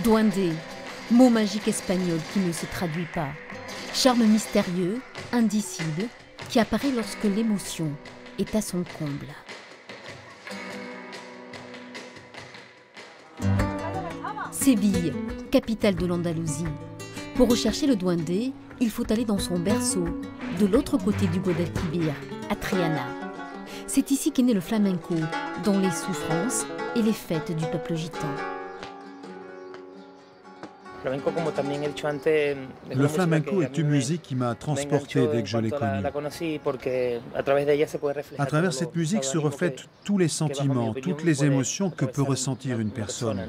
Duende, mot magique espagnol qui ne se traduit pas. Charme mystérieux, indicible, qui apparaît lorsque l'émotion est à son comble. Séville, capitale de l'Andalousie. Pour rechercher le Duende, il faut aller dans son berceau, de l'autre côté du Guadalquivir, à Triana. C'est ici qu'est né le flamenco, dont les souffrances et les fêtes du peuple gitan. Le flamenco est une musique qui m'a transporté dès que je l'ai connue. À travers cette musique se reflètent tous les sentiments, toutes les émotions que peut ressentir une personne.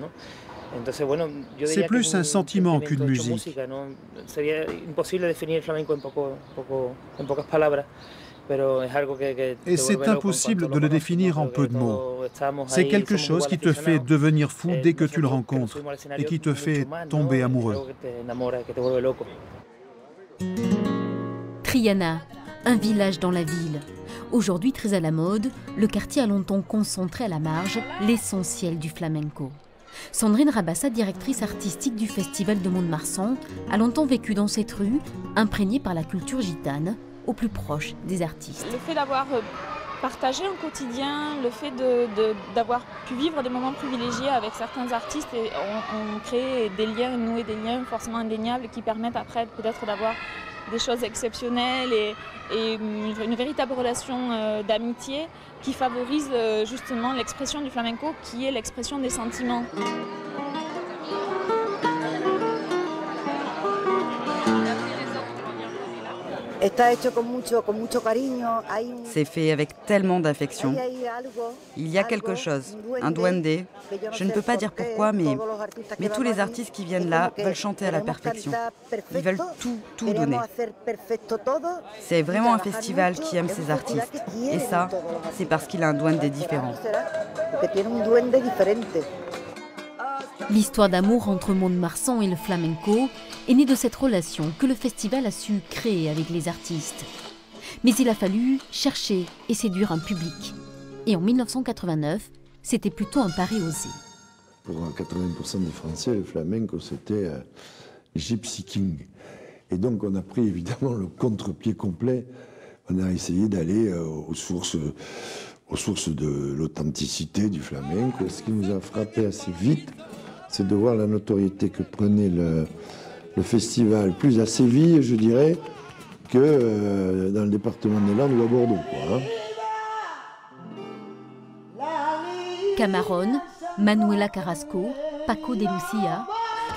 C'est plus un sentiment qu'une musique. Et c'est impossible de le définir en peu de mots. C'est quelque chose qui te fait devenir fou dès que tu le rencontres et qui te fait tomber amoureux. Triana, un village dans la ville. Aujourd'hui très à la mode, le quartier a longtemps concentré à la marge l'essentiel du flamenco. Sandrine Rabassa, directrice artistique du Festival de Mont-de-Marsan, a longtemps vécu dans cette rue, imprégnée par la culture gitane, au plus proche des artistes. Le fait d'avoir partagé un quotidien, le fait d'avoir pu vivre des moments privilégiés avec certains artistes, et on crée des liens, nouer des liens forcément indéniables qui permettent après peut-être d'avoir des choses exceptionnelles et une véritable relation d'amitié qui favorise justement l'expression du flamenco qui est l'expression des sentiments. C'est fait avec tellement d'affection. Il y a quelque chose, un duende. Je ne peux pas dire pourquoi, mais tous les artistes qui viennent là veulent chanter à la perfection. Ils veulent tout donner. C'est vraiment un festival qui aime ces artistes. Et ça, c'est parce qu'il a un duende différent. L'histoire d'amour entre Mont-de-Marsan et le flamenco est née de cette relation que le festival a su créer avec les artistes. Mais il a fallu chercher et séduire un public. Et en 1989, c'était plutôt un pari osé. Pour 80% des Français, le flamenco, c'était Gypsy King. Et donc on a pris évidemment le contre-pied complet. On a essayé d'aller aux sources de l'authenticité du flamenco. Ce qui nous a frappé assez vite, c'est de voir la notoriété que prenait le festival, plus à Séville, je dirais, que dans le département des Landes ou à Bordeaux, quoi, Camarón, Manuela Carrasco, Paco de Lucia.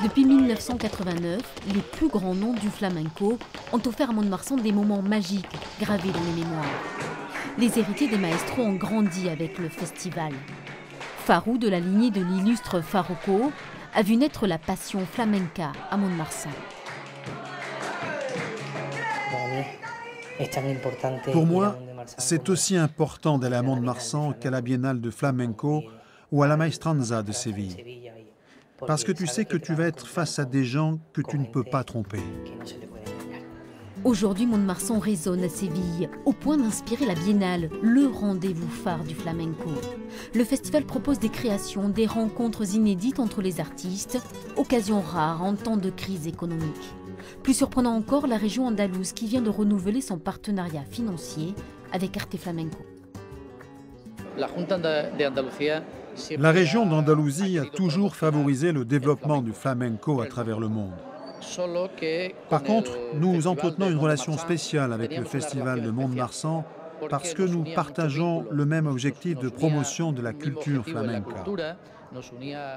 Depuis 1989, les plus grands noms du flamenco ont offert à Mont-de-Marsan des moments magiques gravés dans les mémoires. Les héritiers des maestros ont grandi avec le festival. Farou, de la lignée de l'illustre Farruko, a vu naître la passion flamenca à Mont-de-Marsan. Pour moi, c'est aussi important d'aller à Mont-de-Marsan qu'à la Biennale de flamenco ou à la Maestranza de Séville. Parce que tu sais que tu vas être face à des gens que tu ne peux pas tromper. Aujourd'hui, Mont-de-Marsan résonne à Séville, au point d'inspirer la Biennale, le rendez-vous phare du flamenco. Le festival propose des créations, des rencontres inédites entre les artistes, occasion rare en temps de crise économique. Plus surprenant encore, la région andalouse qui vient de renouveler son partenariat financier avec Arte Flamenco. La région d'Andalousie a toujours favorisé le développement du flamenco à travers le monde. Par contre, nous entretenons une relation spéciale avec le Festival de Mont-de-Marsan parce que nous partageons le même objectif de promotion de la culture flamenca.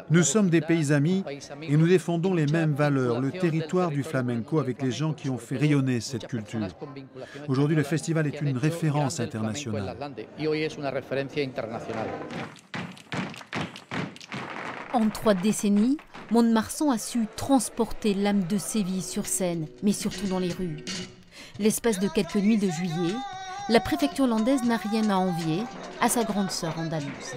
Nous sommes des pays amis et nous défendons les mêmes valeurs, le territoire du flamenco avec les gens qui ont fait rayonner cette culture. Aujourd'hui, le festival est une référence internationale. En 3 décennies, Mont-de-Marsan a su transporter l'âme de Séville sur scène, mais surtout dans les rues. L'espace de quelques nuits de juillet, la préfecture landaise n'a rien à envier à sa grande sœur andalouse.